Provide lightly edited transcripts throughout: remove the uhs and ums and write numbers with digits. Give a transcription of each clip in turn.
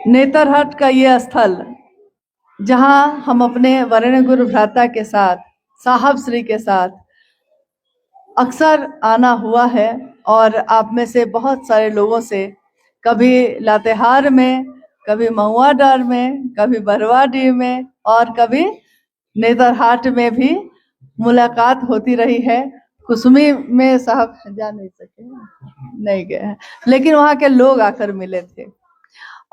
नेतरहाट का ये स्थल जहां हम अपने वरेण्य गुरु भ्राता के साथ, साहब श्री के साथ अक्सर आना हुआ है, और आप में से बहुत सारे लोगों से कभी लातेहार में, कभी महुआडार में, कभी बरवाडीह में और कभी नेतरहाट में भी मुलाकात होती रही है। कुसुमी में साहब जा नहीं सके, नहीं गए हैं, लेकिन वहाँ के लोग आकर मिले थे।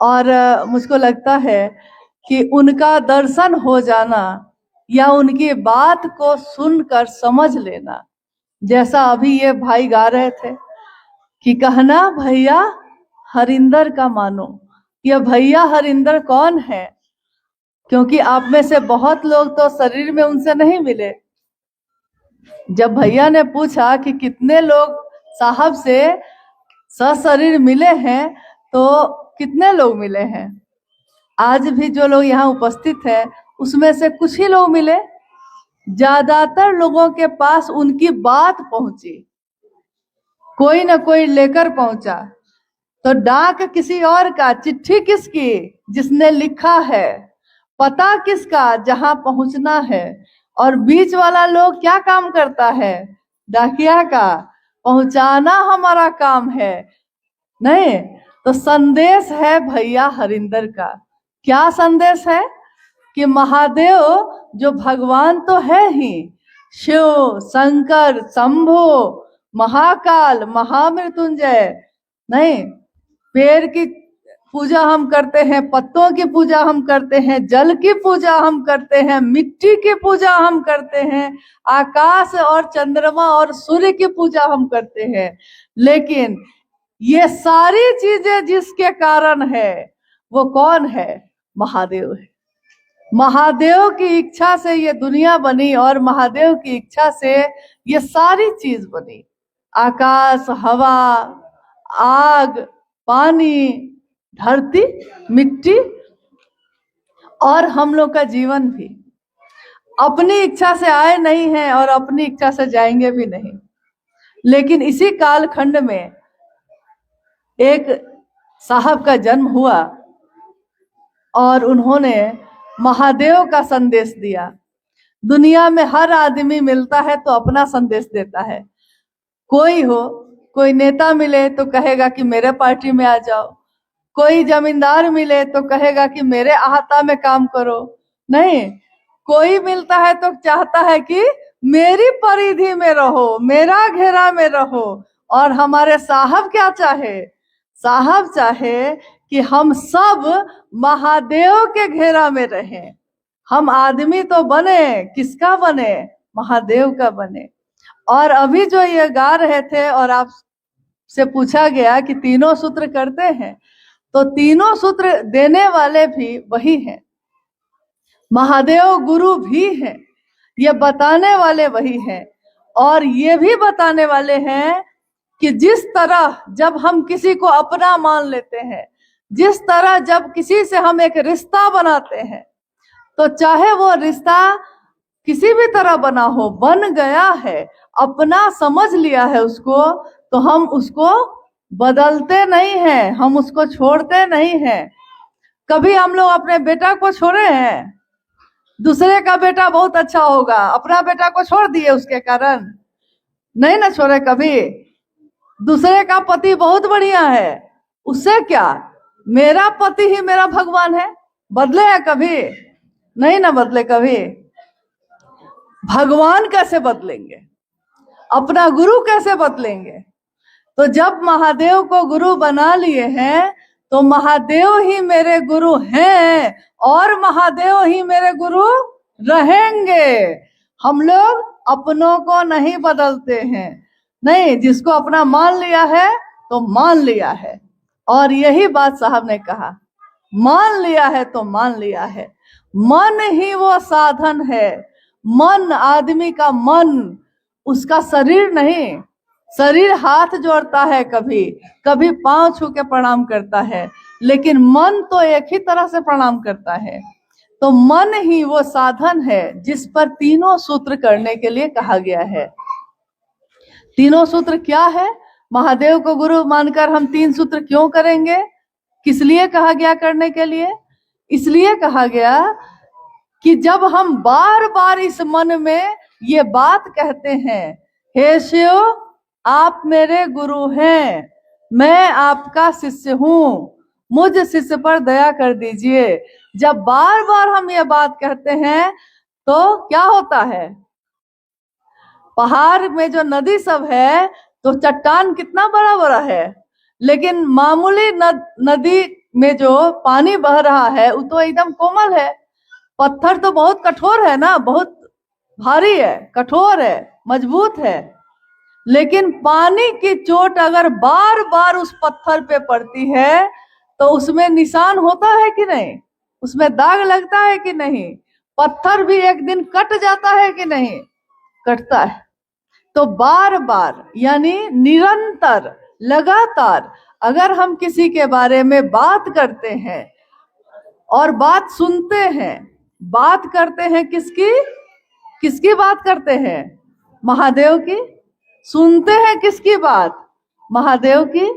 और मुझको लगता है कि उनका दर्शन हो जाना या उनकी बात को सुनकर समझ लेना, जैसा अभी ये भाई गा रहे थे कि कहना भैया हरिंदर का मानो। यह भैया हरिंदर कौन है? क्योंकि आप में से बहुत लोग तो शरीर में उनसे नहीं मिले। जब भैया ने पूछा कि कितने लोग साहब से सशरीर मिले हैं, तो कितने लोग मिले हैं? आज भी जो लोग यहाँ उपस्थित हैं उसमें से कुछ ही लोग मिले। ज्यादातर लोगों के पास उनकी बात पहुंची, कोई ना कोई लेकर पहुंचा। तो डाक किसी और का, चिट्ठी किसकी जिसने लिखा है, पता किसका जहां पहुंचना है, और बीच वाला लोग क्या काम करता है? डाकिया का पहुंचाना हमारा काम है। नहीं तो संदेश है भैया हरिंदर का। क्या संदेश है? कि महादेव जो भगवान तो है ही, शिव, शंकर, शंभु, महाकाल, महामृत्युंजय, नहीं, पेड़ की पूजा हम करते हैं, पत्तों की पूजा हम करते हैं, जल की पूजा हम करते हैं, मिट्टी की पूजा हम करते हैं, आकाश और चंद्रमा और सूर्य की पूजा हम करते हैं। लेकिन ये सारी चीजें जिसके कारण है वो कौन है? महादेव है। महादेव की इच्छा से ये दुनिया बनी और महादेव की इच्छा से ये सारी चीज बनी। आकाश, हवा, आग, पानी, धरती, मिट्टी और हम लोग का जीवन भी अपनी इच्छा से आए नहीं हैं और अपनी इच्छा से जाएंगे भी नहीं। लेकिन इसी कालखंड में एक साहब का जन्म हुआ और उन्होंने महादेव का संदेश दिया। दुनिया में हर आदमी मिलता है तो अपना संदेश देता है। कोई नेता मिले तो कहेगा कि मेरे पार्टी में आ जाओ, कोई जमींदार मिले तो कहेगा कि मेरे अहाता में काम करो। नहीं, कोई मिलता है तो चाहता है कि मेरी परिधि में रहो, मेरा घेरा में रहो। और हमारे साहब क्या चाहे? साहब चाहे कि हम सब महादेव के घेरा में रहें। हम आदमी तो बने, किसका बने? महादेव का बने। और अभी जो ये गा रहे थे और आप से पूछा गया कि तीनों सूत्र करते हैं, तो तीनों सूत्र देने वाले भी वही हैं। महादेव गुरु भी हैं, ये बताने वाले वही हैं। और ये भी बताने वाले हैं कि जिस तरह जब हम किसी को अपना मान लेते हैं, जिस तरह जब किसी से हम एक रिश्ता बनाते हैं, तो चाहे वो रिश्ता किसी भी तरह बना हो, बन गया है, अपना समझ लिया है उसको, तो हम उसको बदलते नहीं हैं, हम उसको छोड़ते नहीं हैं। कभी हम लोग अपने बेटा को छोड़े हैं? दूसरे का बेटा बहुत अच्छा होगा, अपना बेटा को छोड़ दिए उसके कारण? नहीं ना छोड़े कभी। दूसरे का पति बहुत बढ़िया है, उससे क्या, मेरा पति ही मेरा भगवान है। बदले है कभी? नहीं ना बदले कभी। भगवान कैसे बदलेंगे? अपना गुरु कैसे बदलेंगे? तो जब महादेव को गुरु बना लिए हैं तो महादेव ही मेरे गुरु हैं और महादेव ही मेरे गुरु रहेंगे। हम लोग अपनों को नहीं बदलते हैं। नहीं, जिसको अपना मान लिया है तो मान लिया है। और यही बात साहब ने कहा, मान लिया है तो मान लिया है। मन ही वो साधन है। मन, आदमी का मन, उसका शरीर नहीं। शरीर हाथ जोड़ता है, कभी कभी पांव छू के प्रणाम करता है, लेकिन मन तो एक ही तरह से प्रणाम करता है। तो मन ही वो साधन है जिस पर तीनों सूत्र करने के लिए कहा गया है। तीनों सूत्र क्या है? महादेव को गुरु मानकर हम तीन सूत्र क्यों करेंगे? किस लिए कहा गया करने के लिए? इसलिए कहा गया कि जब हम बार बार इस मन में ये बात कहते हैं, हे शिव आप मेरे गुरु हैं, मैं आपका शिष्य हूं, मुझ शिष्य पर दया कर दीजिए, जब बार बार हम ये बात कहते हैं तो क्या होता है? पहाड़ में जो नदी सब है तो चट्टान कितना बड़ा बड़ा है, लेकिन मामूली नदी में जो पानी बह रहा है वो तो एकदम कोमल है। पत्थर तो बहुत कठोर है ना, बहुत भारी है, कठोर है, मजबूत है, लेकिन पानी की चोट अगर बार बार उस पत्थर पे पड़ती है तो उसमें निशान होता है कि नहीं? उसमें दाग लगता है कि नहीं? पत्थर भी एक दिन कट जाता है कि नहीं? कटता है। तो बार बार यानी निरंतर, लगातार अगर हम किसी के बारे में बात करते हैं और बात सुनते हैं, बात करते हैं किसकी? किसकी बात करते हैं? महादेव की। सुनते हैं किसकी बात? महादेव की।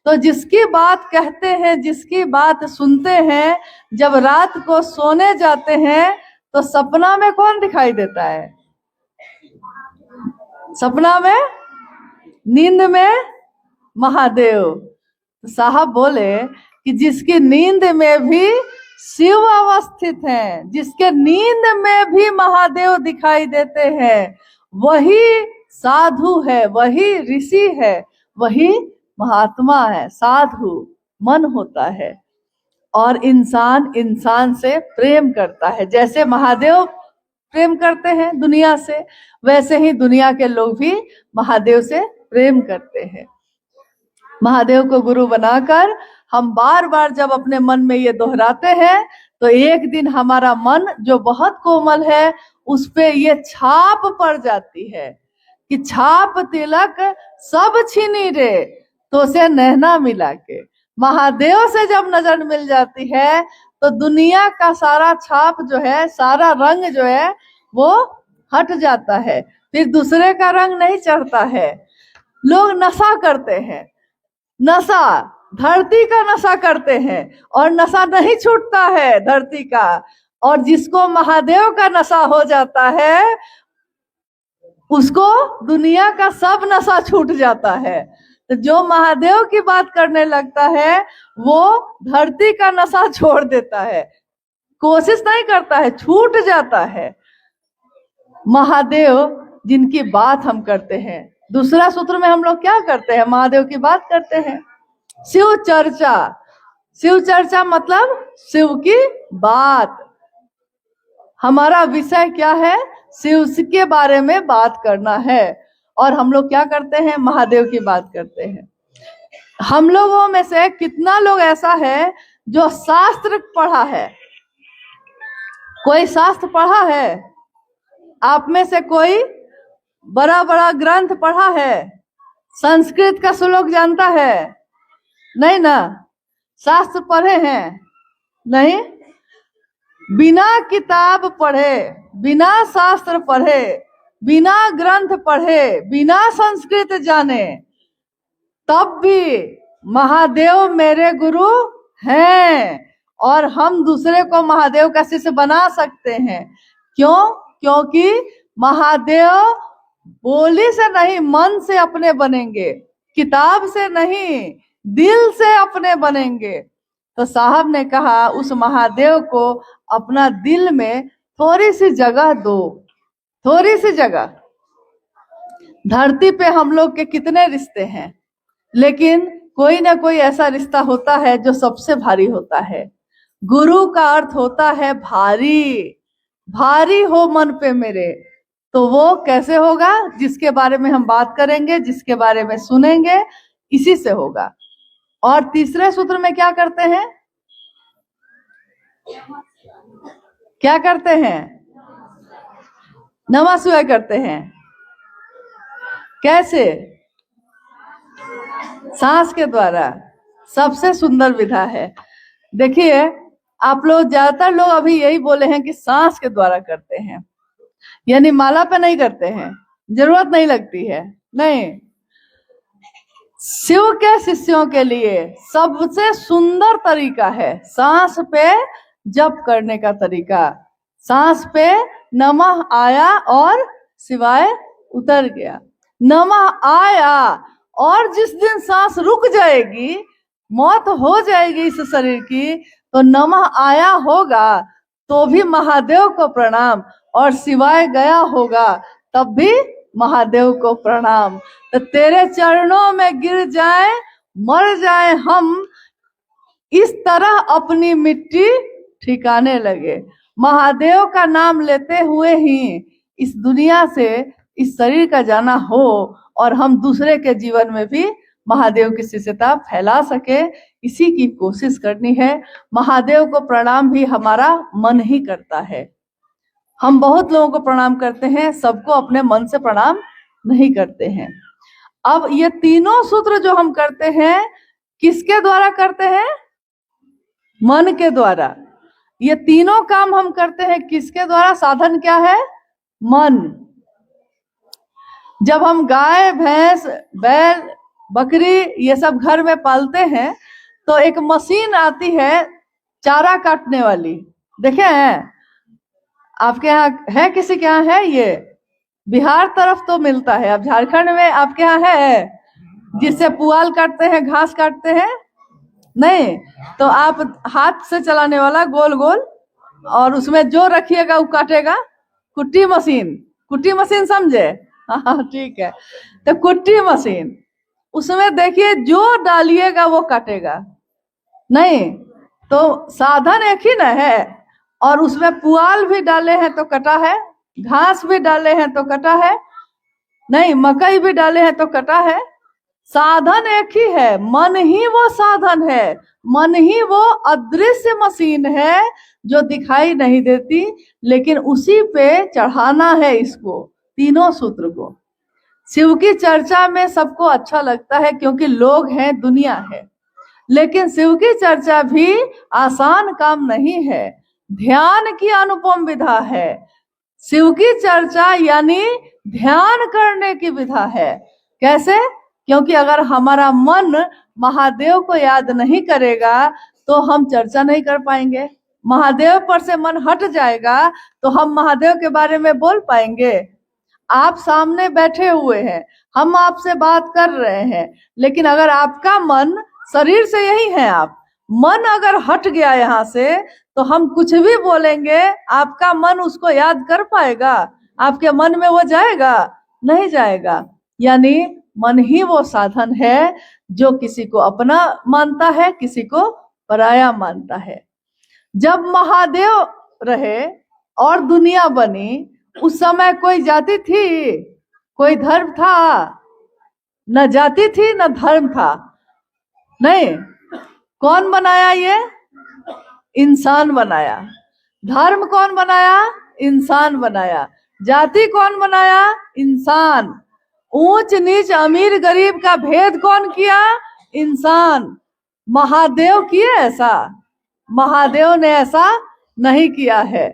तो जिसकी बात कहते हैं, जिसकी बात सुनते हैं, जब रात को सोने जाते हैं तो सपना में कौन दिखाई देता है? सपना में, नींद में महादेव। साहब बोले कि जिसकी नींद में भी शिव अवस्थित हैं, जिसके नींद में भी महादेव दिखाई देते हैं, वही साधु है, वही ऋषि है, वही महात्मा है। साधु मन होता है और इंसान इंसान से प्रेम करता है। जैसे महादेव प्रेम करते हैं दुनिया से, वैसे ही दुनिया के लोग भी महादेव से प्रेम करते हैं। महादेव को गुरु बनाकर हम बार बार जब अपने मन में ये दोहराते हैं तो एक दिन हमारा मन जो बहुत कोमल है उस पे ये छाप पड़ जाती है कि छाप तिलक सब छीनी रे तो से नैना मिला के। महादेव से जब नजर मिल जाती है तो दुनिया का सारा छाप जो है, सारा रंग जो है वो हट जाता है, फिर दूसरे का रंग नहीं चढ़ता है। लोग नशा करते हैं, नशा धरती का नशा करते हैं और नशा नहीं छूटता है धरती का, और जिसको महादेव का नशा हो जाता है उसको दुनिया का सब नशा छूट जाता है। तो जो महादेव की बात करने लगता है वो धरती का नशा छोड़ देता है, कोशिश नहीं करता है, छूट जाता है। महादेव जिनकी बात हम करते हैं, दूसरा सूत्र में हम लोग क्या करते हैं? महादेव की बात करते हैं। शिव चर्चा, शिव चर्चा मतलब शिव की बात। हमारा विषय क्या है? शिव के बारे में बात करना है। और हम लोग क्या करते हैं? महादेव की बात करते हैं। हम लोगों में से कितना लोग ऐसा है जो शास्त्र पढ़ा है? कोई शास्त्र पढ़ा है? आप में से कोई बड़ा बड़ा ग्रंथ पढ़ा है? संस्कृत का श्लोक जानता है? नहीं ना। शास्त्र पढ़े हैं? नहीं। बिना किताब पढ़े, बिना शास्त्र पढ़े, बिना ग्रंथ पढ़े, बिना संस्कृत जाने, तब भी महादेव मेरे गुरु हैं और हम दूसरे को महादेव का शिष्य बना सकते हैं। क्यों? क्योंकि महादेव बोली से नहीं, मन से अपने बनेंगे, किताब से नहीं, दिल से अपने बनेंगे। तो साहब ने कहा उस महादेव को अपना दिल में थोड़ी सी जगह दो, थोड़ी सी जगह। धरती पे हम लोग के कितने रिश्ते हैं, लेकिन कोई ना कोई ऐसा रिश्ता होता है जो सबसे भारी होता है। गुरु का अर्थ होता है भारी। भारी हो मन पे मेरे, तो वो कैसे होगा? जिसके बारे में हम बात करेंगे, जिसके बारे में सुनेंगे, इसी से होगा। और तीसरे सूत्र में क्या करते हैं? क्या करते हैं? नमः शिवाय करते हैं। कैसे? सांस के द्वारा। सबसे सुंदर विधा है। देखिए, आप लोग ज्यादातर लोग अभी यही बोले हैं कि सांस के द्वारा करते हैं, यानी माला पे नहीं करते हैं, जरूरत नहीं लगती है। नहीं, शिव के शिष्यों के लिए सबसे सुंदर तरीका है सांस पे जप करने का तरीका। सांस पे नमः आया और शिवाय उतर गया। नमः आया और जिस दिन सांस रुक जाएगी, मौत हो जाएगी इस शरीर की, तो नमः आया होगा तो भी महादेव को प्रणाम, और शिवाय गया होगा तब भी महादेव को प्रणाम। तो तेरे चरणों में गिर जाए मर जाए हम, इस तरह अपनी मिट्टी ठिकाने लगे। महादेव का नाम लेते हुए ही इस दुनिया से इस शरीर का जाना हो और हम दूसरे के जीवन में भी महादेव की शिष्यता फैला सके, इसी की कोशिश करनी है। महादेव को प्रणाम भी हमारा मन ही करता है। हम बहुत लोगों को प्रणाम करते हैं, सबको अपने मन से प्रणाम नहीं करते हैं। अब ये तीनों सूत्र जो हम करते हैं किसके द्वारा करते हैं? मन के द्वारा। ये तीनों काम हम करते हैं किसके द्वारा? साधन क्या है? मन। जब हम गाय भैंस बैल बकरी ये सब घर में पालते हैं तो एक मशीन आती है चारा काटने वाली, देखे हैं? आपके यहाँ है? किसी के यहाँ है? ये बिहार तरफ तो मिलता है, अब झारखंड में आपके यहाँ है जिससे पुआल काटते हैं, घास काटते हैं? नहीं, तो आप हाथ से चलाने वाला गोल गोल, और उसमें जो रखिएगा वो काटेगा। कुट्टी मशीन, कुट्टी मशीन समझे? हाँ ठीक है। तो कुट्टी मशीन, उसमें देखिए जो डालिएगा वो काटेगा नहीं, तो साधन एक ही ना है। और उसमें पुआल भी डाले हैं तो कटा है, घास भी डाले हैं तो कटा है नहीं, मकई भी डाले हैं तो कटा है। साधन एक ही है, मन ही वो साधन है, मन ही वो अदृश्य मशीन है जो दिखाई नहीं देती, लेकिन उसी पे चढ़ाना है इसको, तीनों सूत्र को। शिव की चर्चा में सबको अच्छा लगता है क्योंकि लोग हैं, दुनिया है, लेकिन शिव की चर्चा भी आसान काम नहीं है, ध्यान की अनुपम विधा है। शिव की चर्चा यानी ध्यान करने की विधा है। कैसे? क्योंकि अगर हमारा मन महादेव को याद नहीं करेगा तो हम चर्चा नहीं कर पाएंगे। महादेव पर से मन हट जाएगा तो हम महादेव के बारे में बोल पाएंगे? आप सामने बैठे हुए हैं, हम आपसे बात कर रहे हैं, लेकिन अगर आपका मन, शरीर से यही है आप, मन अगर हट गया यहाँ से तो हम कुछ भी बोलेंगे, आपका मन उसको याद कर पाएगा? आपके मन में वो जाएगा? नहीं जाएगा। यानी मन ही वो साधन है जो किसी को अपना मानता है, किसी को पराया मानता है। जब महादेव रहे और दुनिया बनी, उस समय कोई जाति थी, कोई धर्म था? न जाति थी न धर्म था। नहीं, कौन बनाया? ये इंसान बनाया। धर्म कौन बनाया? इंसान बनाया। जाति कौन बनाया? इंसान। ऊंच नीच अमीर गरीब का भेद कौन किया? इंसान। महादेव किए ऐसा? महादेव ने ऐसा नहीं किया है।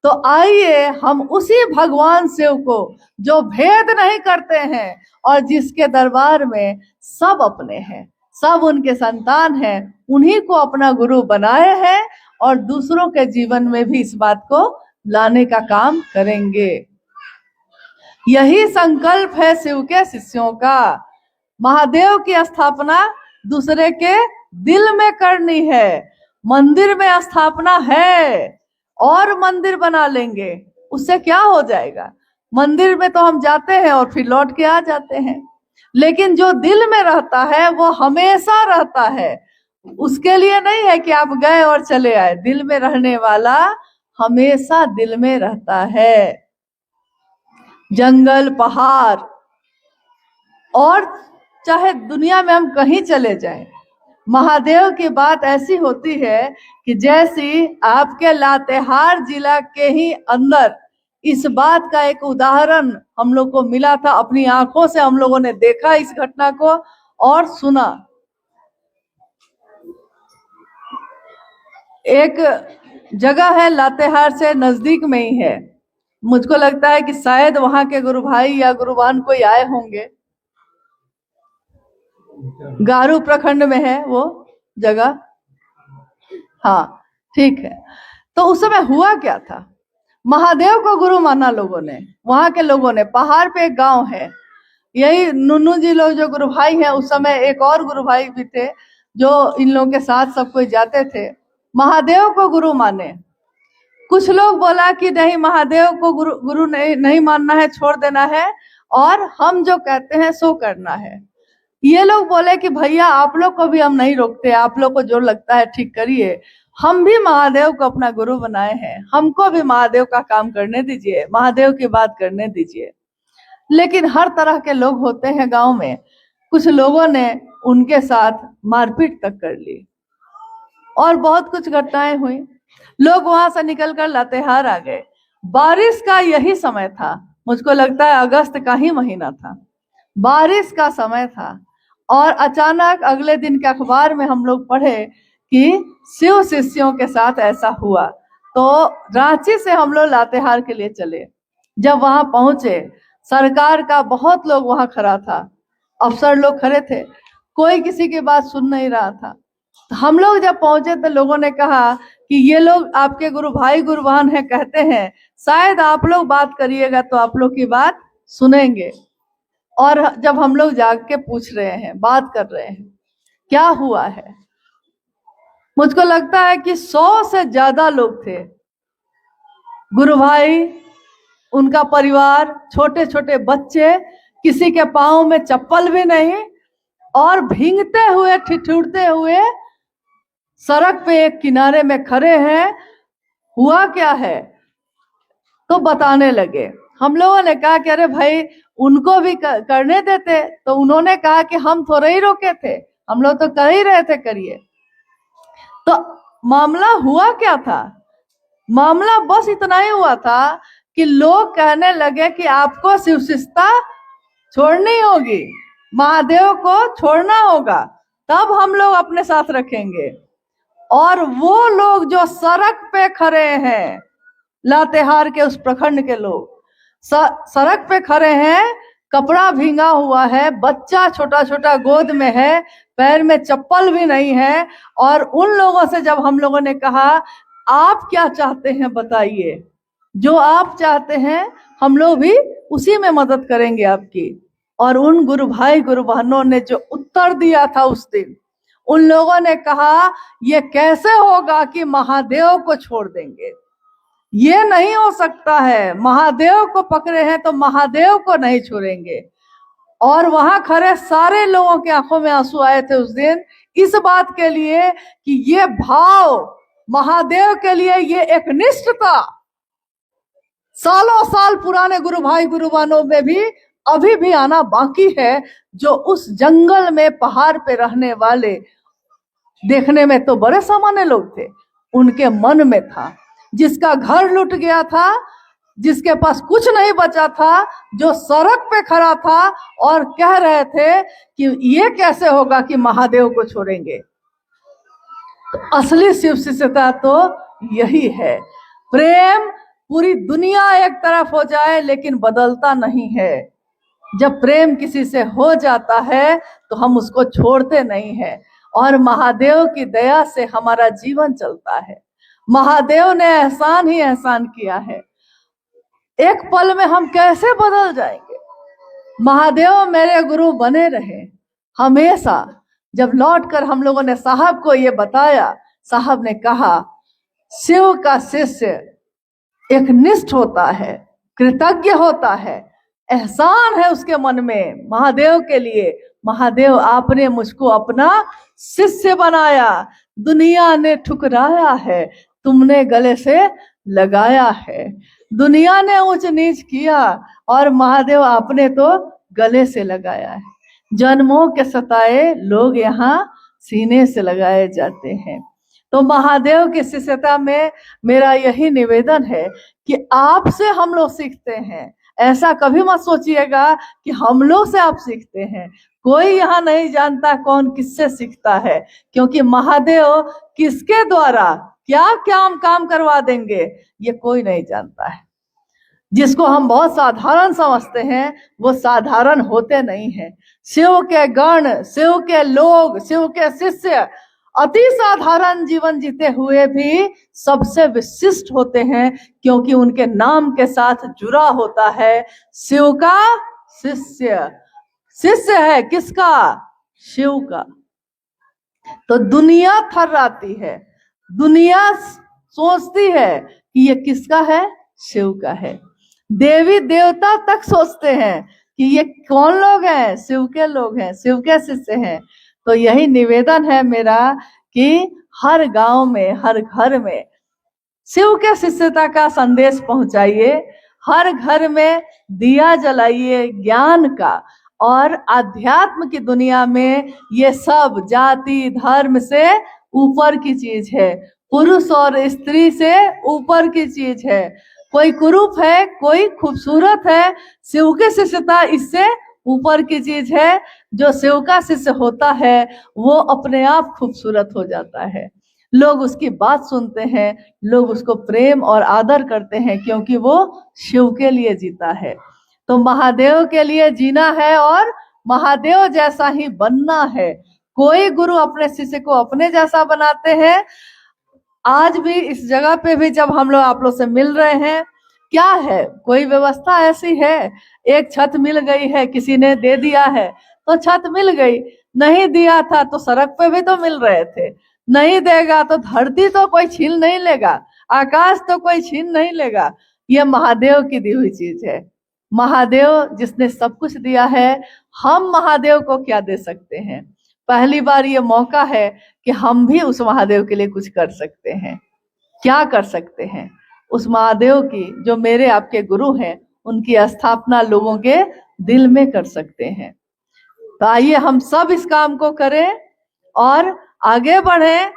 तो आइए हम उसी भगवान शिव को, जो भेद नहीं करते हैं और जिसके दरबार में सब अपने हैं, सब उनके संतान हैं, उन्हीं को अपना गुरु बनाए हैं और दूसरों के जीवन में भी इस बात को लाने का काम करेंगे। यही संकल्प है शिव के शिष्यों का। महादेव की स्थापना दूसरे के दिल में करनी है। मंदिर में स्थापना है और मंदिर बना लेंगे, उससे क्या हो जाएगा? मंदिर में तो हम जाते हैं और फिर लौट के आ जाते हैं, लेकिन जो दिल में रहता है वो हमेशा रहता है। उसके लिए नहीं है कि आप गए और चले आए, दिल में रहने वाला हमेशा दिल में रहता है। जंगल, पहाड़ और चाहे दुनिया में हम कहीं चले जाएं, महादेव की बात ऐसी होती है कि जैसी आपके लातेहार जिला के ही अंदर इस बात का एक उदाहरण हम लोग को मिला था, अपनी आंखों से हम लोगों ने देखा इस घटना को और सुना। एक जगह है लातेहार से नजदीक में ही है, मुझको लगता है कि शायद वहां के गुरु भाई या गुरुवान कोई आए होंगे। गारू प्रखंड में है वो जगह। हाँ ठीक है। तो उस समय हुआ क्या था, महादेव को गुरु माना लोगों ने, वहां के लोगों ने। पहाड़ पे एक गांव है, यही नुन्नू जी लोग जो गुरु भाई हैं, उस समय एक और गुरु भाई भी थे जो इन लोगों के साथ सब कोई जाते थे। महादेव को गुरु माने। कुछ लोग बोला कि नहीं, महादेव को गुरु नहीं मानना है, छोड़ देना है, और हम जो कहते हैं सो करना है। ये लोग बोले कि भैया आप लोग को भी हम नहीं रोकते, आप लोग को जो लगता है ठीक करिए, हम भी महादेव को अपना गुरु बनाए हैं, हमको भी महादेव का काम करने दीजिए, महादेव की बात करने दीजिए। लेकिन हर तरह के लोग होते हैं गांव में। कुछ लोगों ने उनके साथ मारपीट तक कर ली और बहुत कुछ घटनाएं हुई। लोग वहां से निकलकर लातेहार आ गए। बारिश का यही समय था, मुझको लगता है अगस्त का ही महीना था, बारिश का समय था। और अचानक अगले दिन के अखबार में हम लोग पढ़े कि शिव शिष्यों के साथ ऐसा हुआ। तो रांची से हम लोग लातेहार के लिए चले। जब वहां पहुंचे, सरकार का बहुत लोग वहां खड़ा था, अफसर लोग खड़े थे, कोई किसी की बात सुन नहीं रहा था। हम लोग जब पहुंचे तो लोगों ने कहा कि ये लोग आपके गुरु भाई गुरुवान है, कहते हैं शायद आप लोग बात करिएगा तो आप लोग की बात सुनेंगे। और जब हम लोग जाग के पूछ रहे हैं, बात कर रहे हैं, क्या हुआ है, मुझको लगता है कि 100 से ज्यादा लोग थे। गुरु भाई, उनका परिवार, छोटे छोटे बच्चे, किसी के पाँव में चप्पल भी नहीं, और भींगते हुए ठिठुरते हुए सड़क पे एक किनारे में खड़े हैं। हुआ क्या है तो बताने लगे। हम लोगों ने कहा कि अरे भाई उनको भी करने देते, तो उन्होंने कहा कि हम थोड़े ही रोके थे, हम लोग तो कर ही रहे थे, करिए। तो मामला हुआ क्या था, मामला बस इतना ही हुआ था कि लोग कहने लगे कि आपको शिवशिष्टता छोड़नी होगी, महादेव को छोड़ना होगा, तब हम लोग अपने साथ रखेंगे। और वो लोग जो सड़क पे खड़े हैं, लातेहार के उस प्रखंड के लोग सड़क पे खड़े हैं, कपड़ा भींगा हुआ है, बच्चा छोटा छोटा गोद में है, पैर में चप्पल भी नहीं है। और उन लोगों से जब हम लोगों ने कहा आप क्या चाहते हैं बताइए, जो आप चाहते हैं हम लोग भी उसी में मदद करेंगे आपकी। और उन गुरु भाई गुरु बहनों ने जो उत्तर दिया था उस दिन, उन लोगों ने कहा ये कैसे होगा कि महादेव को छोड़ देंगे, ये नहीं हो सकता है, महादेव को पकड़े हैं तो महादेव को नहीं छोड़ेंगे। और वहां खड़े सारे लोगों के आंखों में आंसू आए थे उस दिन, इस बात के लिए कि ये भाव महादेव के लिए ये एक निष्ठता सालों साल पुराने गुरु भाई गुरुवानों में भी अभी भी आना बाकी है, जो उस जंगल में पहाड़ पे रहने वाले, देखने में तो बड़े सामान्य लोग थे, उनके मन में था। जिसका घर लूट गया था, जिसके पास कुछ नहीं बचा था, जो सड़क पे खड़ा था और कह रहे थे कि ये कैसे होगा कि महादेव को छोड़ेंगे। तो असली शिव शिष्यता तो यही है। प्रेम पूरी दुनिया एक तरफ हो जाए लेकिन बदलता नहीं है। जब प्रेम किसी से हो जाता है तो हम उसको छोड़ते नहीं हैं। और महादेव की दया से हमारा जीवन चलता है। महादेव ने एहसान ही एहसान किया है। एक पल में हम कैसे बदल जाएंगे। महादेव मेरे गुरु बने रहे हमेशा। जब लौटकर हम लोगों ने साहब को ये बताया, साहब ने कहा शिव का शिष्य एक निष्ठ होता है, कृतज्ञ होता है, एहसान है उसके मन में महादेव के लिए। महादेव आपने मुझको अपना शिष्य बनाया, दुनिया ने ठुकराया है, तुमने गले से लगाया है। दुनिया ने ऊंच नीच किया और महादेव आपने तो गले से लगाया है। जन्मों के सताए लोग यहाँ सीने से लगाए जाते हैं। तो महादेव की शिष्यता में मेरा यही निवेदन है कि आपसे हम लोग सीखते हैं। ऐसा कभी मत सोचिएगा कि हम लोग से आप सीखते हैं। कोई यहाँ नहीं जानता कौन किससे सीखता है, क्योंकि महादेव किसके द्वारा क्या क्या काम करवा देंगे ये कोई नहीं जानता है। जिसको हम बहुत साधारण समझते हैं वो साधारण होते नहीं हैं। शिव के गण, शिव के लोग, शिव के शिष्य अति साधारण जीवन जीते हुए भी सबसे विशिष्ट होते हैं, क्योंकि उनके नाम के साथ जुड़ा होता है शिव का शिष्य। शिष्य है किसका? शिव का। तो दुनिया थर्राती है, दुनिया सोचती है कि ये किसका है? शिव का है। देवी देवता तक सोचते हैं कि ये कौन लोग हैं? शिव के लोग हैं, शिव के शिष्य हैं। तो यही निवेदन है मेरा कि हर गांव में, हर घर में शिव के शिष्यता का संदेश पहुंचाइए। हर घर में दिया जलाइए ज्ञान का। और आध्यात्म की दुनिया में ये सब जाति धर्म से ऊपर की चीज है, पुरुष और स्त्री से ऊपर की चीज है। कोई कुरूप है, कोई खूबसूरत है, शिव के शिष्यता इससे ऊपर की चीज है। जो शिव का शिष्य होता है वो अपने आप खूबसूरत हो जाता है। लोग उसकी बात सुनते हैं, लोग उसको प्रेम और आदर करते हैं, क्योंकि वो शिव के लिए जीता है। तो महादेव के लिए जीना है और महादेव जैसा ही बनना है। कोई गुरु अपने शिष्य को अपने जैसा बनाते हैं। आज भी इस जगह पे भी जब हम लोग आप लोग से मिल रहे हैं, क्या है, कोई व्यवस्था ऐसी है? एक छत मिल गई है, किसी ने दे दिया है तो छत मिल गई, नहीं दिया था तो सड़क पे भी तो मिल रहे थे। नहीं देगा तो धरती तो कोई छीन नहीं लेगा, आकाश तो कोई छीन नहीं लेगा। ये महादेव की दी हुई चीज है। महादेव जिसने सब कुछ दिया है, हम महादेव को क्या दे सकते हैं? पहली बार ये मौका है कि हम भी उस महादेव के लिए कुछ कर सकते हैं। क्या कर सकते हैं? उस महादेव की, जो मेरे आपके गुरु हैं, उनकी स्थापना लोगों के दिल में कर सकते हैं। तो आइए हम सब इस काम को करें और आगे बढ़ें।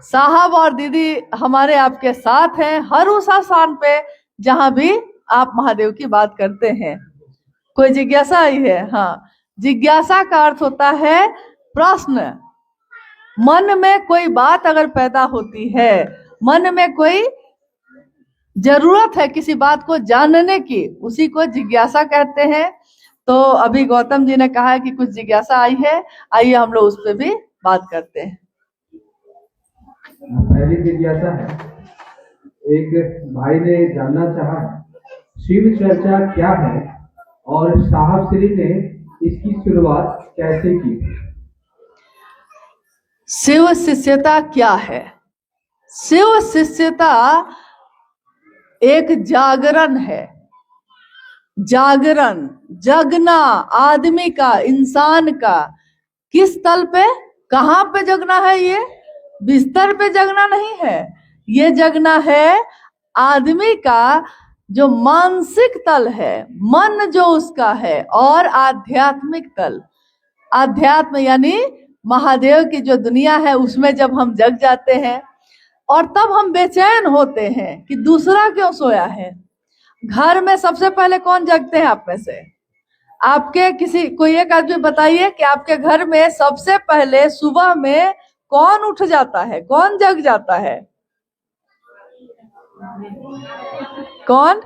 साहब और दीदी हमारे आपके साथ हैं हर उस स्थान पे जहां भी आप महादेव की बात करते हैं। कोई जिज्ञासा आई है? हाँ, जिज्ञासा का अर्थ होता है प्रश्न। मन में कोई बात अगर पैदा होती है, मन में कोई जरूरत है किसी बात को जानने की, उसी को जिज्ञासा कहते हैं। तो अभी गौतम जी ने कहा है कि कुछ जिज्ञासा आई है, आइए हम लोग उस पर भी बात करते हैं। पहली जिज्ञासा है, एक भाई ने जानना चाहा शिव चर्चा क्या है और साहब श्री ने इसकी शुरुआत कैसे की? शिव शिष्यता क्या है? शिव शिष्यता एक जागरण है। जागरण, जगना आदमी का, इंसान का। किस तल पे, कहां पे जगना है? ये बिस्तर पे जगना नहीं है, ये जगना है आदमी का जो मानसिक तल है, मन जो उसका है, और आध्यात्मिक तल। आध्यात्म यानी महादेव की जो दुनिया है उसमें जब हम जग जाते हैं, और तब हम बेचैन होते हैं कि दूसरा क्यों सोया है। घर में सबसे पहले कौन जगते हैं आप में से? आपके किसी, कोई एक आदमी बताइए कि आपके घर में सबसे पहले सुबह में कौन उठ जाता है, कौन जग जाता है? कौन?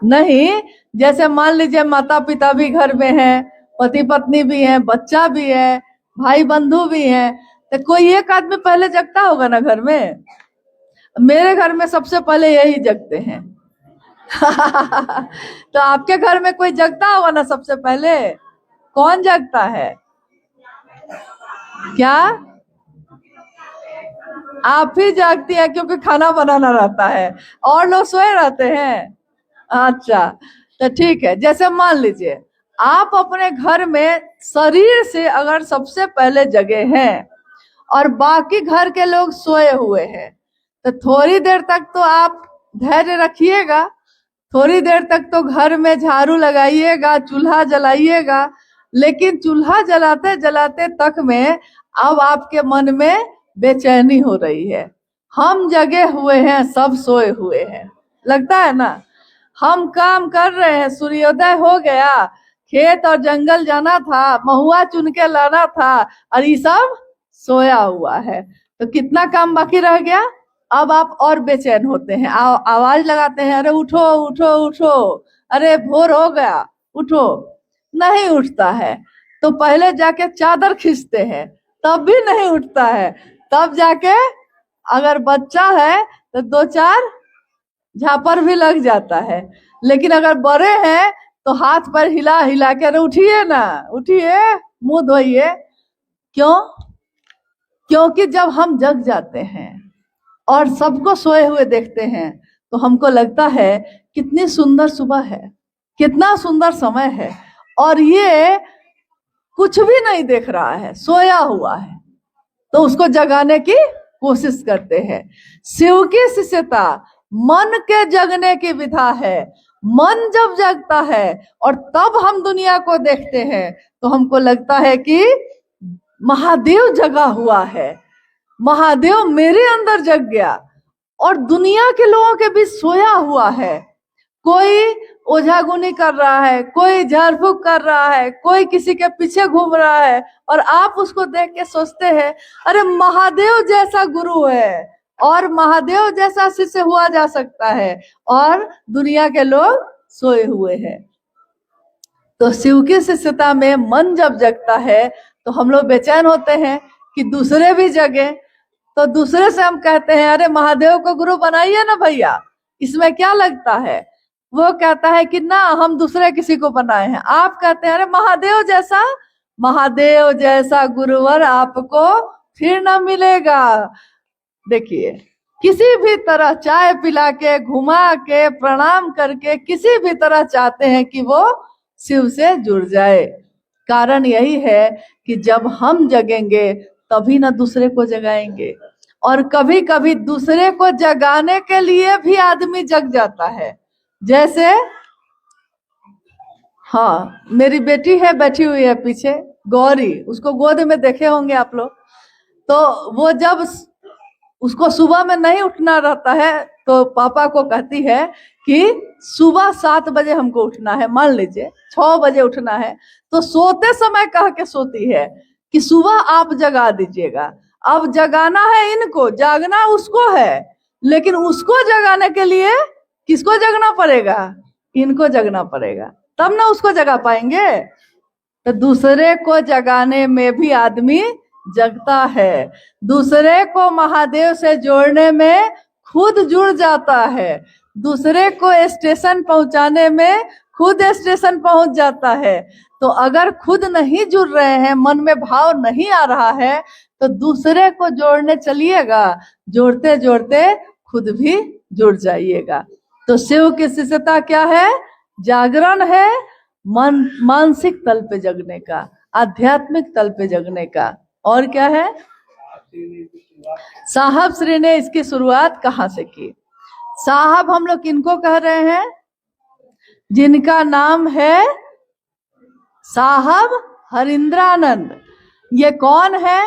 नहीं, जैसे मान लीजिए माता पिता भी घर में हैं, पति पत्नी भी हैं, बच्चा भी है, भाई बंधु भी हैं, तो कोई एक आदमी पहले जगता होगा ना घर में। मेरे घर में सबसे पहले यही जगते हैं। तो आपके घर में कोई जगता होगा ना सबसे पहले? कौन जगता है? क्या आप ही जागती है? क्योंकि खाना बनाना रहता है और लोग सोए रहते हैं। अच्छा, तो ठीक है। जैसे मान लीजिए आप अपने घर में शरीर से अगर सबसे पहले जगे हैं और बाकी घर के लोग सोए हुए हैं, तो थोड़ी देर तक तो आप धैर्य रखिएगा। थोड़ी देर तक तो घर में झाड़ू लगाइएगा, चूल्हा जलाइएगा। लेकिन चूल्हा जलाते जलाते तक में अब आपके मन में बेचैनी हो रही है। हम जगे हुए हैं, सब सोए हुए हैं, लगता है ना? हम काम कर रहे हैं, सूर्योदय हो गया, खेत और जंगल जाना था, महुआ चुन के लाना था, और ये सब सोया हुआ है। तो कितना काम बाकी रह गया? अब आप और बेचैन होते हैं, आवाज लगाते हैं, अरे उठो उठो उठो, अरे भोर हो गया, उठो। नहीं उठता है, तो पहले जाके चादर खींचते हैं, तब भी नहीं उठता है। तब जाके अगर बच्चा है तो दो चार झापर भी लग जाता है। लेकिन अगर बड़े हैं तो हाथ पर हिला हिला के, अरे उठिए ना, उठिए, मुंह धोइए। क्यों? क्योंकि जब हम जग जाते हैं और सबको सोए हुए देखते हैं तो हमको लगता है कितनी सुंदर सुबह है, कितना सुंदर समय है, और ये कुछ भी नहीं देख रहा है, सोया हुआ है। तो उसको जगाने की कोशिश करते हैं। शिव की शिष्यता मन के जगने की विधा है। मन जब जगता है और तब हम दुनिया को देखते हैं तो हमको लगता है कि महादेव जगा हुआ है, महादेव मेरे अंदर जग गया और दुनिया के लोगों के बीच सोया हुआ है। कोई ओझागुनी कर रहा है, कोई झाड़ फूक कर रहा है, कोई किसी के पीछे घूम रहा है, और आप उसको देख के सोचते हैं अरे महादेव जैसा गुरु है और महादेव जैसा शिष्य हुआ जा सकता है, और दुनिया के लोग सोए हुए हैं। तो शिव की शिष्यता में मन जब जगता है तो हम लोग बेचैन होते हैं कि दूसरे भी जगे। तो दूसरे से हम कहते हैं अरे महादेव को गुरु बनाइए ना भैया, इसमें क्या लगता है। वो कहता है कि ना, हम दूसरे किसी को बनाए हैं। आप कहते हैं अरे महादेव जैसा गुरुवर आपको फिर ना मिलेगा। देखिए, किसी भी तरह चाय पिला के, घुमा के, प्रणाम करके, किसी भी तरह चाहते हैं कि वो शिव से जुड़ जाए। कारण यही है कि जब हम जगेंगे तभी ना दूसरे को जगाएंगे। और कभी कभी दूसरे को जगाने के लिए भी आदमी जग जाता है। जैसे, हाँ, मेरी बेटी है, बैठी हुई है पीछे, गौरी, उसको गोद में देखे होंगे आप लोग। तो वो जब उसको सुबह में नहीं उठना रहता है तो पापा को कहती है कि सुबह 7 बजे हमको उठना है, मान लीजिए 6 बजे उठना है, तो सोते समय कह के सोती है कि सुबह आप जगा दीजिएगा। अब जगाना है इनको, जागना उसको है, लेकिन उसको जगाने के लिए किसको जगना पड़ेगा? इनको जगना पड़ेगा, तब ना उसको जगा पाएंगे। तो दूसरे को जगाने में भी आदमी जगता है, दूसरे को महादेव से जोड़ने में खुद जुड़ जाता है, दूसरे को स्टेशन पहुंचाने में खुद स्टेशन पहुंच जाता है। तो अगर खुद नहीं जुड़ रहे हैं, मन में भाव नहीं आ रहा है, तो दूसरे को जोड़ने चलिएगा, जोड़ते जोड़ते खुद भी जुड़ जाइएगा। तो शिव की शिष्यता क्या है? जागरण है, मानसिक तल पे जगने का, आध्यात्मिक तल पे जगने का। और क्या है? साहब श्री ने इसकी शुरुआत कहाँ से की? साहब हम लोग किनको कह रहे हैं? जिनका नाम है साहब हरिंद्रानंद। ये कौन है?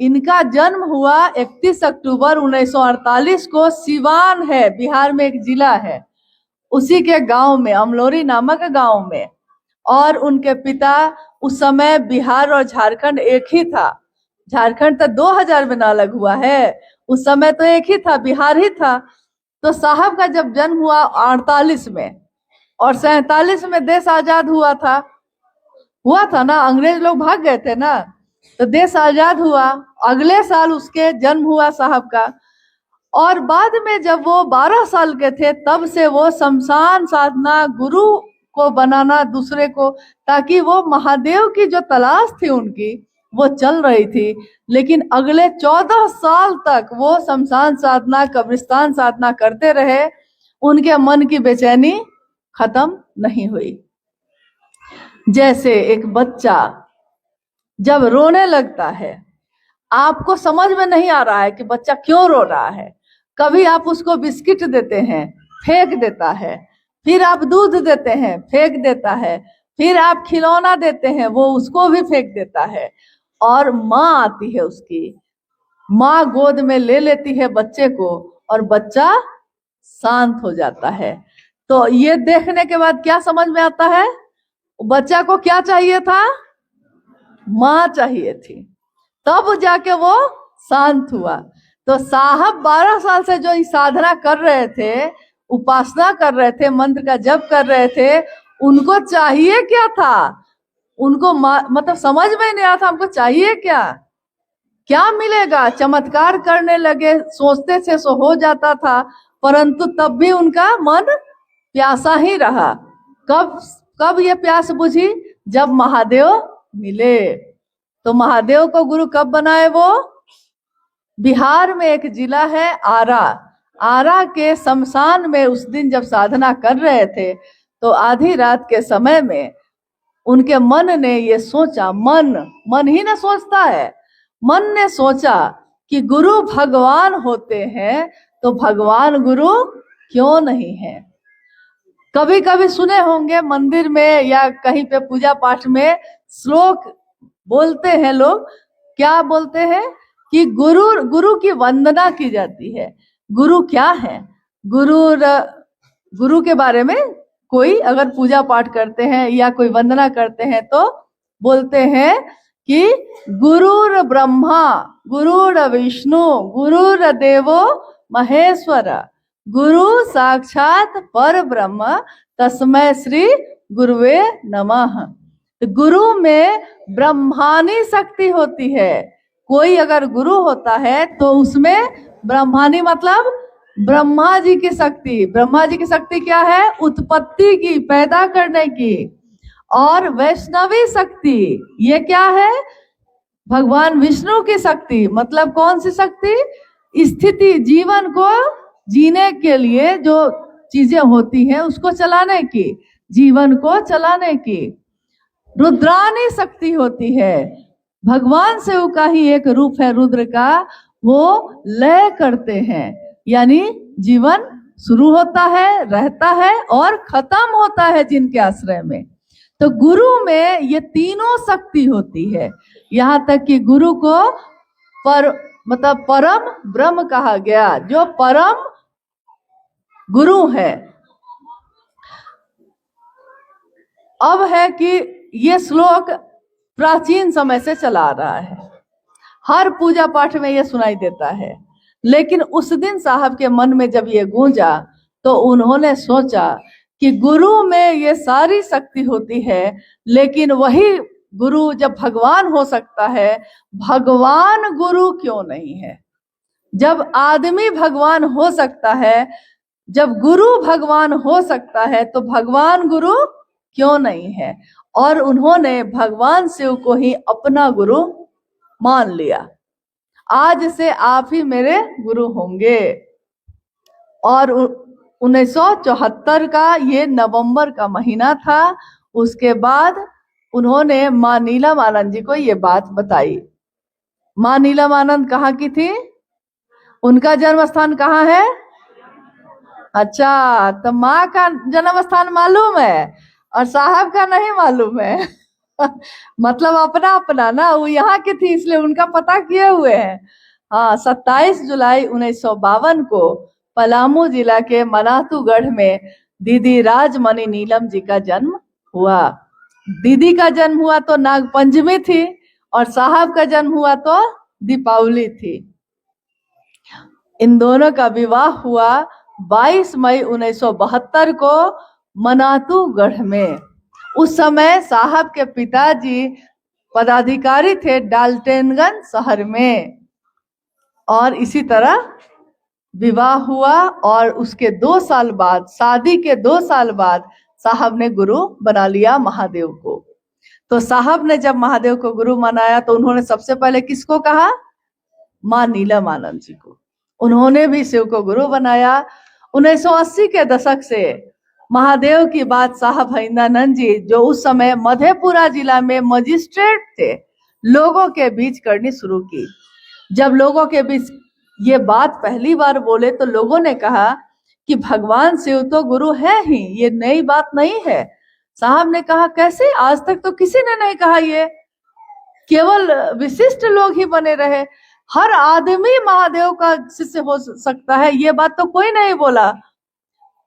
इनका जन्म हुआ 31 अक्टूबर 1948 को, सिवान है, बिहार में एक जिला है, उसी के गांव में, अमलोरी नामक गांव में। और उनके पिता, उस समय बिहार और झारखंड एक ही था, झारखंड तो 2000 में ना अलग हुआ है, उस समय तो एक ही था, बिहार ही था। तो साहब का जब जन्म हुआ 48 में, और 47 में देश आजाद हुआ था ना, अंग्रेज लोग भाग गए थे ना, तो देश आजाद हुआ। अगले साल उसके जन्म हुआ साहब का। और बाद में जब वो 12 साल के थे, तब से वो शमशान साधना, गुरु को बनाना दूसरे को, ताकि वो महादेव की जो तलाश थी उनकी, वो चल रही थी। लेकिन अगले 14 साल तक वो शमशान साधना, कब्रिस्तान साधना करते रहे, उनके मन की बेचैनी खत्म नहीं हुई। जैसे एक बच्चा जब रोने लगता है, आपको समझ में नहीं आ रहा है कि बच्चा क्यों रो रहा है, कभी आप उसको बिस्किट देते हैं, फेंक देता है, फिर आप दूध देते हैं, फेंक देता है, फिर आप खिलौना देते हैं, वो उसको भी फेंक देता है, और माँ आती है उसकी, माँ गोद में ले लेती है बच्चे को, और बच्चा शांत हो जाता है। तो ये देखने के बाद क्या समझ में आता है? बच्चा को क्या चाहिए था? माँ चाहिए थी, तब जाके वो शांत हुआ। तो साहब 12 साल से जो साधना कर रहे थे, उपासना कर रहे थे, मंत्र का जप कर रहे थे, उनको चाहिए क्या था? उनको मतलब समझ में नहीं आता हमको चाहिए क्या, क्या मिलेगा। चमत्कार करने लगे, सोचते थे सो हो जाता था, परंतु तब भी उनका मन प्यासा ही रहा। कब कब ये प्यास बुझी? जब महादेव मिले। तो महादेव को गुरु कब बनाए? वो बिहार में एक जिला है आरा, आरा के शमशान में उस दिन जब साधना कर रहे थे, तो आधी रात के समय में उनके मन ने ये सोचा, मन ही ना सोचता है, मन ने सोचा कि गुरु भगवान होते हैं तो भगवान गुरु क्यों नहीं है। कभी कभी सुने होंगे मंदिर में या कहीं पे पूजा पाठ में श्लोक बोलते हैं लोग, क्या बोलते हैं कि गुरु की वंदना की जाती है। गुरु क्या है? गुरु के बारे में कोई अगर पूजा पाठ करते हैं या कोई वंदना करते हैं तो बोलते हैं कि गुरुर ब्रह्मा गुरुर विष्णु गुरुर देवो महेश्वर गुरु साक्षात पर ब्रह्म तस्मै श्री गुरुवे नमः। गुरु में ब्रह्मानी शक्ति होती है। कोई अगर गुरु होता है तो उसमें ब्रह्मानी मतलब ब्रह्मा जी की शक्ति। ब्रह्मा जी की शक्ति क्या है? उत्पत्ति की, पैदा करने की। और वैष्णवी शक्ति ये क्या है? भगवान विष्णु की शक्ति। मतलब कौन सी शक्ति? स्थिति, जीवन को जीने के लिए जो चीजें होती हैं उसको चलाने की, जीवन को चलाने की। रुद्रानी शक्ति होती है। भगवान शिव का ही एक रूप है रुद्र का, वो लय करते हैं, यानी जीवन शुरू होता है, रहता है और खत्म होता है जिनके आश्रय में। तो गुरु में ये तीनों शक्ति होती है। यहाँ तक कि गुरु को मतलब परम ब्रह्म कहा गया, जो परम गुरु है। अब है कि ये श्लोक प्राचीन समय से चला आ रहा है, हर पूजा पाठ में ये सुनाई देता है। लेकिन उस दिन साहब के मन में जब ये गूंजा तो उन्होंने सोचा कि गुरु में ये सारी शक्ति होती है, लेकिन वही गुरु जब भगवान हो सकता है, भगवान गुरु क्यों नहीं है? जब आदमी भगवान हो सकता है, जब गुरु भगवान हो सकता है, तो भगवान गुरु क्यों नहीं है? और उन्होंने भगवान शिव को ही अपना गुरु मान लिया। आज से आप ही मेरे गुरु होंगे। और 1974 का ये नवंबर का महीना था। उसके बाद उन्होंने माँ नीलम आनंद जी को ये बात बताई। माँ नीलम आनंद कहाँ की थी? उनका जन्म स्थान कहाँ है? अच्छा, तो माँ का जन्म स्थान मालूम है और साहब का नहीं मालूम है। मतलब अपना अपना ना, वो यहाँ की थी इसलिए उनका पता किए हुए हैं। हाँ, 27 जुलाई 1952 को पलामू जिला के मनातूगढ़ में दीदी राजमणि नीलम जी का जन्म हुआ। दीदी का जन्म हुआ तो नागपंचमी थी और साहब का जन्म हुआ तो दीपावली थी। इन दोनों का विवाह हुआ 22 मई 1972 को मनातूगढ़ में। उस समय साहब के पिताजी पदाधिकारी थे डाल्टनगंज शहर में। और इसी तरह विवाह हुआ और उसके 2 साल बाद, शादी के 2 साल बाद साहब ने गुरु बना लिया महादेव को। तो साहब ने जब महादेव को गुरु मनाया तो उन्होंने सबसे पहले किसको कहा? माँ नीलम आनंद जी को। उन्होंने भी शिव को गुरु बनाया। 1980 के दशक से महादेव की बात साहब हरिंदानंद जी, जो उस समय मधेपुरा जिला में मजिस्ट्रेट थे, लोगों के बीच करनी शुरू की। जब लोगों के बीच ये बात पहली बार बोले तो लोगों ने कहा कि भगवान शिव तो गुरु है ही, ये नई बात नहीं है। साहब ने कहा कैसे? आज तक तो किसी ने नहीं कहा, ये केवल विशिष्ट लोग ही बने रहे, हर आदमी महादेव का शिष्य हो सकता है, ये बात तो कोई नहीं बोला।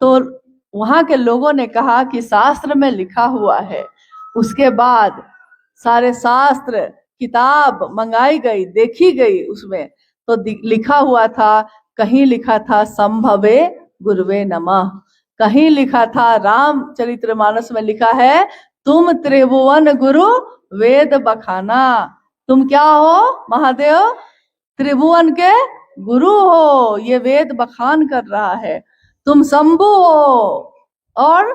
तो वहां के लोगों ने कहा कि शास्त्र में लिखा हुआ है। उसके बाद सारे शास्त्र किताब मंगाई गई, देखी गई, उसमें तो लिखा हुआ था, कहीं लिखा था संभवे गुरुवे नमः, कहीं लिखा था रामचरितमानस में लिखा है तुम त्रिभुवन गुरु वेद बखाना। तुम क्या हो महादेव? त्रिभुवन के गुरु हो, ये वेद बखान कर रहा है। तुम शंभु हो और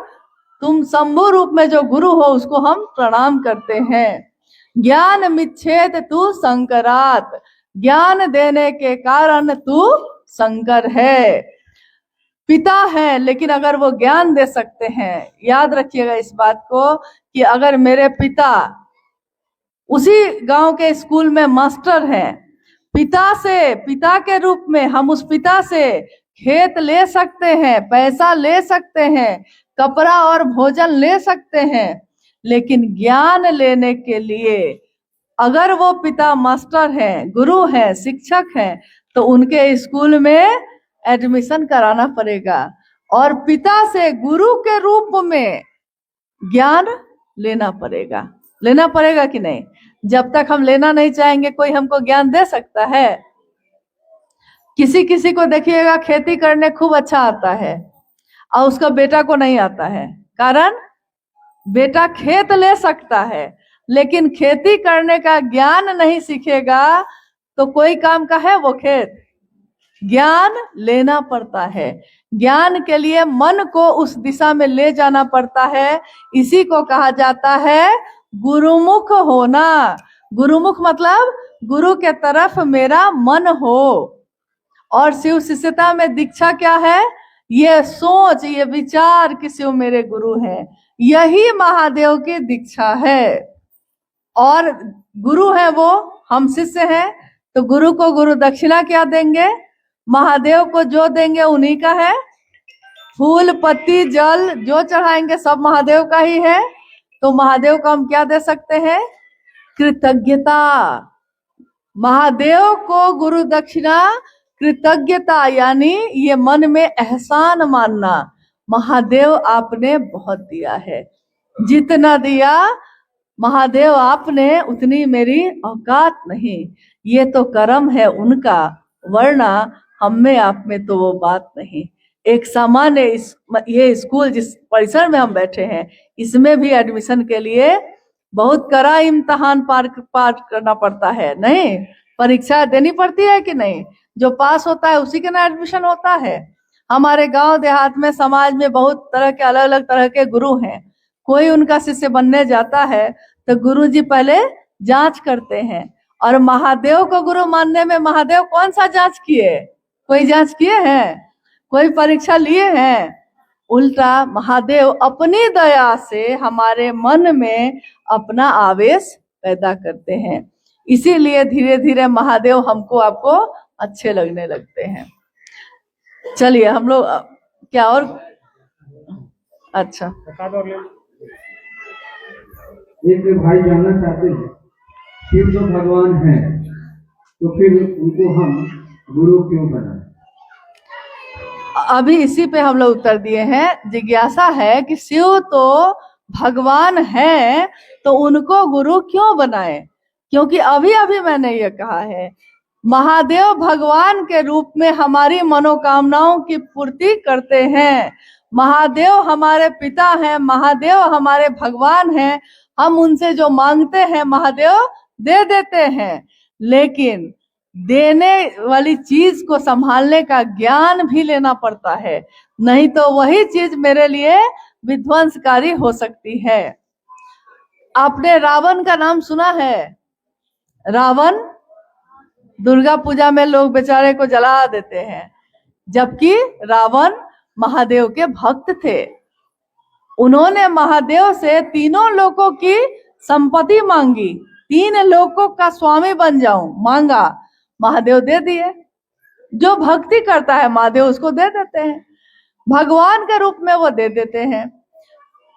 तुम शंभु रूप में जो गुरु हो उसको हम प्रणाम करते हैं। ज्ञान मिच्छेद तू शंकरात, ज्ञान देने के कारण तू शंकर है। पिता है लेकिन अगर वो ज्ञान दे सकते हैं, याद रखिएगा इस बात को कि अगर मेरे पिता उसी गांव के स्कूल में मास्टर हैं, पिता के रूप में हम उस पिता से खेत ले सकते हैं, पैसा ले सकते हैं, कपड़ा और भोजन ले सकते हैं, लेकिन ज्ञान लेने के लिए अगर वो पिता मास्टर हैं, गुरु हैं, शिक्षक हैं, तो उनके स्कूल में एडमिशन कराना पड़ेगा और पिता से गुरु के रूप में ज्ञान लेना पड़ेगा कि नहीं? जब तक हम लेना नहीं चाहेंगे कोई हमको ज्ञान दे सकता है? किसी किसी को देखिएगा खेती करने खूब अच्छा आता है और उसका बेटा को नहीं आता है, कारण बेटा खेत ले सकता है लेकिन खेती करने का ज्ञान नहीं सीखेगा तो कोई काम का है वो खेत? ज्ञान लेना पड़ता है। ज्ञान के लिए मन को उस दिशा में ले जाना पड़ता है। इसी को कहा जाता है गुरुमुख होना। गुरुमुख मतलब गुरु के तरफ मेरा मन हो। और शिव शिष्यता में दीक्षा क्या है? ये सोच, ये विचार कि शिव मेरे गुरु हैं, यही महादेव की दीक्षा है। और गुरु है वो, हम शिष्य हैं, तो गुरु को गुरु दक्षिणा क्या देंगे? महादेव को जो देंगे उन्हीं का है। फूल पत्ती जल जो चढ़ाएंगे सब महादेव का ही है। तो महादेव को हम क्या दे सकते हैं? कृतज्ञता। महादेव को गुरु दक्षिणा कृतज्ञता, यानी ये मन में एहसान मानना, महादेव आपने बहुत दिया है, जितना दिया महादेव आपने उतनी मेरी औकात नहीं, ये तो कर्म है उनका, वरना हम में आप में तो वो बात नहीं। एक सामान्य ये स्कूल जिस परिसर में हम बैठे हैं, इसमें भी एडमिशन के लिए बहुत कड़ा इम्तिहान पार करना पड़ता है, नहीं? परीक्षा देनी पड़ती है कि नहीं? जो पास होता है उसी के ना एडमिशन होता है। हमारे गांव देहात में, समाज में बहुत तरह के अलग अलग तरह के गुरु हैं। कोई उनका शिष्य बनने जाता है तो गुरुजी पहले जांच करते हैं। और महादेव को गुरु मानने में महादेव कौन सा जांच किए? कोई जांच किए हैं? कोई परीक्षा लिए हैं? उल्टा महादेव अपनी दया से हमारे मन में अपना आवेश पैदा करते हैं। इसीलिए धीरे धीरे महादेव हमको आपको अच्छे लगने लगते हैं। चलिए हम लोग क्या और अच्छा, एक भाई जानना चाहते हैं, शिव जो भगवान हैं तो फिर उनको हम गुरु क्यों बनाए? अभी इसी पे हम लोग उत्तर दिए हैं। जिज्ञासा है कि शिव तो भगवान है तो उनको गुरु क्यों बनाए? क्योंकि अभी अभी मैंने ये कहा है, महादेव भगवान के रूप में हमारी मनोकामनाओं की पूर्ति करते हैं। महादेव हमारे पिता हैं, महादेव हमारे भगवान हैं। हम उनसे जो मांगते हैं महादेव दे देते हैं, लेकिन देने वाली चीज को संभालने का ज्ञान भी लेना पड़ता है, नहीं तो वही चीज मेरे लिए विध्वंसकारी हो सकती है। आपने रावण का नाम सुना है? रावण दुर्गा पूजा में लोग बेचारे को जला देते हैं, जबकि रावण महादेव के भक्त थे। उन्होंने महादेव से तीनों लोकों की संपत्ति मांगी, 3 लोकों का स्वामी बन जाऊं मांगा, महादेव दे दिए। जो भक्ति करता है महादेव उसको दे देते हैं, भगवान के रूप में वो दे देते हैं।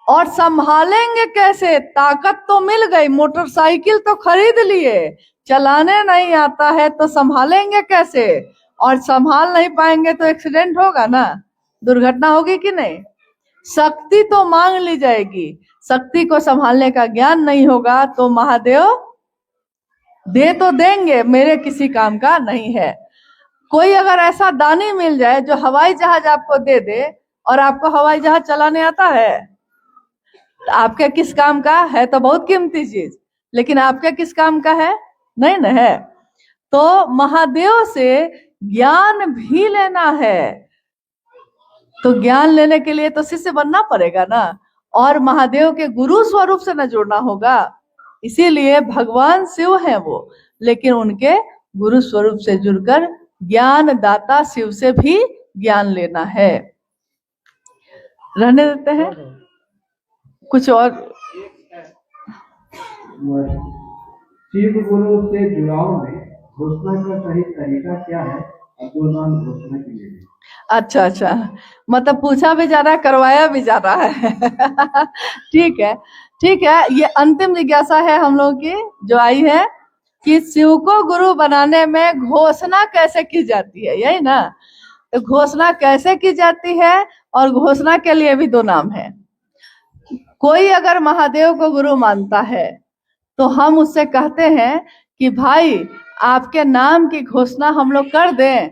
और संभालेंगे कैसे? ताकत तो मिल गई, मोटरसाइकिल तो खरीद लिए, चलाने नहीं आता है तो संभालेंगे कैसे? और संभाल नहीं पाएंगे तो एक्सीडेंट होगा ना, दुर्घटना होगी कि नहीं? शक्ति तो मांग ली जाएगी, शक्ति को संभालने का ज्ञान नहीं होगा तो महादेव दे तो देंगे, मेरे किसी काम का नहीं है। कोई अगर ऐसा दानी मिल जाए जो हवाई जहाज आपको दे दे, और आपको हवाई जहाज चलाने आता है, तो आपके किस काम का है? तो बहुत कीमती चीज, लेकिन आपके किस काम का है? नहीं न है। तो महादेव से ज्ञान भी लेना है, तो ज्ञान लेने के लिए तो शिष्य बनना पड़ेगा ना, और महादेव के गुरु स्वरूप से न जुड़ना होगा। इसीलिए भगवान शिव हैं वो, लेकिन उनके गुरु स्वरूप से जुड़कर ज्ञान दाता शिव से भी ज्ञान लेना है। रहने देते हैं कुछ और। शिव गुरु से जुड़ाव में घोषणा का सही तरीका क्या है? दो नाम घोषणा के लिए। अच्छा अच्छा, मतलब पूछा भी जा रहा है, करवाया भी जा रहा है। ठीक है ठीक है। ये अंतिम जिज्ञासा है हम लोगों की जो आई है कि शिव को गुरु बनाने में घोषणा कैसे की जाती है, यही ना? तो घोषणा कैसे की जाती है, और घोषणा के लिए भी दो नाम है। कोई अगर महादेव को गुरु मानता है तो हम उससे कहते हैं कि भाई आपके नाम की घोषणा हम लोग कर दें।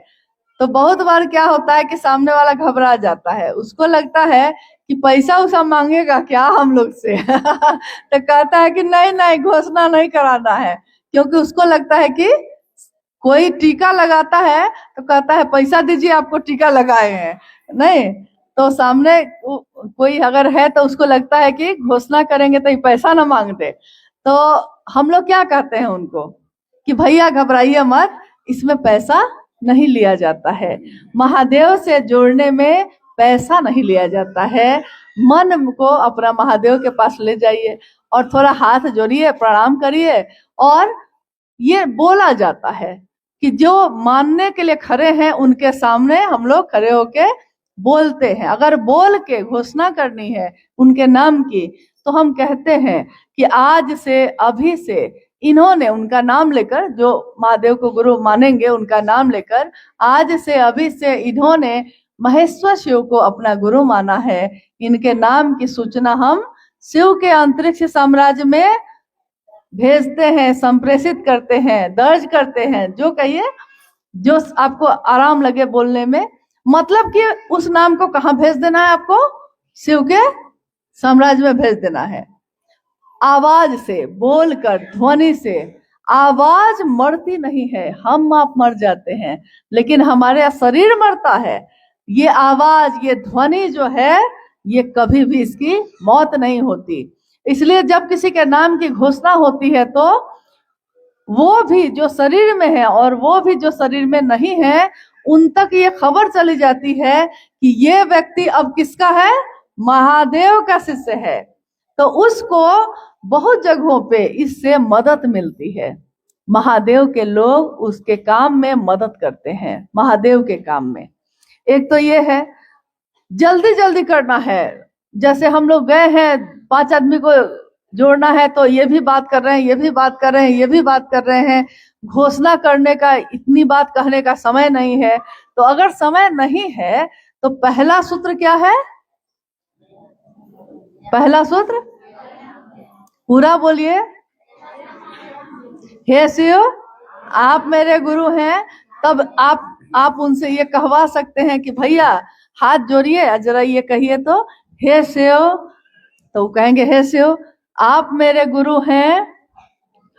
तो बहुत बार क्या होता है कि सामने वाला घबरा जाता है, उसको लगता है कि पैसा उसा मांगेगा क्या हम लोग से। तो कहता है कि नहीं नहीं, घोषणा नहीं कराना है, क्योंकि उसको लगता है कि कोई टीका लगाता है तो कहता है पैसा दीजिए, आपको टीका लगाए हैं। नहीं, तो सामने कोई अगर है तो उसको लगता है कि घोषणा करेंगे तो ये पैसा ना मांग दे। तो हम लोग क्या कहते हैं उनको कि भैया घबराइए मत, इसमें पैसा नहीं लिया जाता है। महादेव से जोड़ने में पैसा नहीं लिया जाता है। मन को अपना महादेव के पास ले जाइए और थोड़ा हाथ जोड़िए, प्रणाम करिए, और ये बोला जाता है कि जो मानने के लिए खड़े हैं उनके सामने हम लोग खड़े होके बोलते हैं। अगर बोल के घोषणा करनी है उनके नाम की, तो हम कहते हैं कि आज से, अभी से इन्होंने, उनका नाम लेकर, जो महादेव को गुरु मानेंगे उनका नाम लेकर, आज से अभी से इन्होंने महेश्वर शिव को अपना गुरु माना है। इनके नाम की सूचना हम शिव के अंतरिक्ष साम्राज्य में भेजते हैं, संप्रेषित करते हैं, दर्ज करते हैं। जो कहिए, जो आपको आराम लगे बोलने में, मतलब कि उस नाम को कहाँ भेज देना है आपको? शिव के साम्राज्य में भेज देना है। आवाज से, बोलकर, ध्वनि से। आवाज मरती नहीं है, हम आप मर जाते हैं, लेकिन हमारे शरीर मरता है। ये आवाज, ये ध्वनि जो है, ये कभी भी इसकी मौत नहीं होती। इसलिए जब किसी के नाम की घोषणा होती है तो वो भी जो शरीर में है और वो भी जो शरीर में नहीं है, उन तक ये खबर चली जाती है कि ये व्यक्ति अब किसका है? महादेव का शिष्य है। तो उसको बहुत जगहों पे इससे मदद मिलती है। महादेव के लोग उसके काम में मदद करते हैं, महादेव के काम में। एक तो ये है, जल्दी जल्दी करना है। जैसे हम लोग गए हैं, 5 आदमी को जोड़ना है, तो ये भी बात कर रहे हैं, ये भी बात कर रहे हैं, ये भी बात कर रहे हैं। घोषणा करने का, इतनी बात कहने का समय नहीं है। तो अगर समय नहीं है तो पहला सूत्र क्या है? पहला सूत्र पूरा बोलिए। हे शिव, आप मेरे गुरु हैं। तब आप उनसे ये कहवा सकते हैं कि भैया हाथ जोड़िए, जरा ये कहिए तो, हे शिव। तो वो कहेंगे, हे शिव आप मेरे गुरु हैं।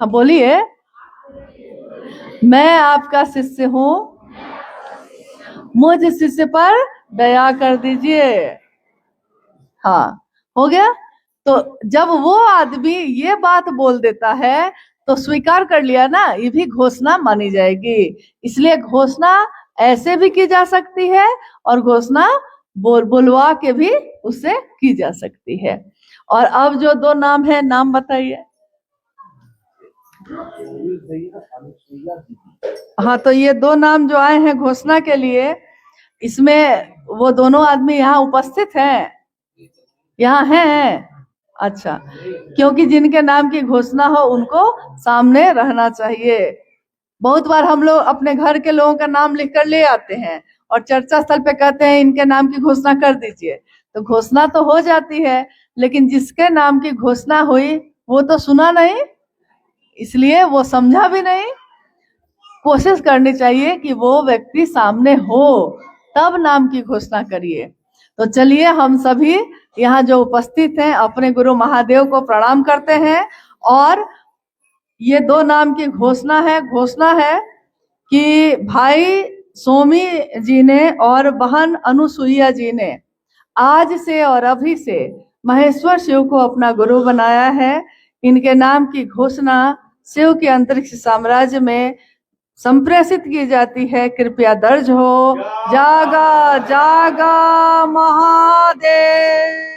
हाँ बोलिए, मैं आपका शिष्य हूँ, मुझ शिष्य पर दया कर दीजिए। हाँ, हो गया। तो जब वो आदमी ये बात बोल देता है तो स्वीकार कर लिया ना, ये भी घोषणा मानी जाएगी। इसलिए घोषणा ऐसे भी की जा सकती है और घोषणा बोलवा के भी उससे की जा सकती है। और अब जो 2 नाम है, नाम बताइए। हाँ, तो ये 2 नाम जो आए हैं घोषणा के लिए, इसमें वो दोनों आदमी यहाँ उपस्थित हैं? यहाँ हैं? अच्छा, क्योंकि जिनके नाम की घोषणा हो उनको सामने रहना चाहिए। बहुत बार हम लोग अपने घर के लोगों का नाम लिख कर ले आते हैं और चर्चा स्थल पे कहते हैं इनके नाम की घोषणा कर दीजिए। तो घोषणा तो हो जाती है, लेकिन जिसके नाम की घोषणा हुई वो तो सुना नहीं, इसलिए वो समझा भी नहीं। कोशिश करनी चाहिए कि वो व्यक्ति सामने हो, तब नाम की घोषणा करिए। तो चलिए हम सभी यहाँ जो उपस्थित हैं अपने गुरु महादेव को प्रणाम करते हैं और ये 2 नाम की घोषणा है कि भाई सोमी जी ने और बहन अनुसुईया जी ने आज से और अभी से महेश्वर शिव को अपना गुरु बनाया है। इनके नाम की घोषणा शिव के अंतरिक्ष साम्राज्य में संप्रेषित की जाती है। कृपया दर्ज हो। जागा जागा महादेव।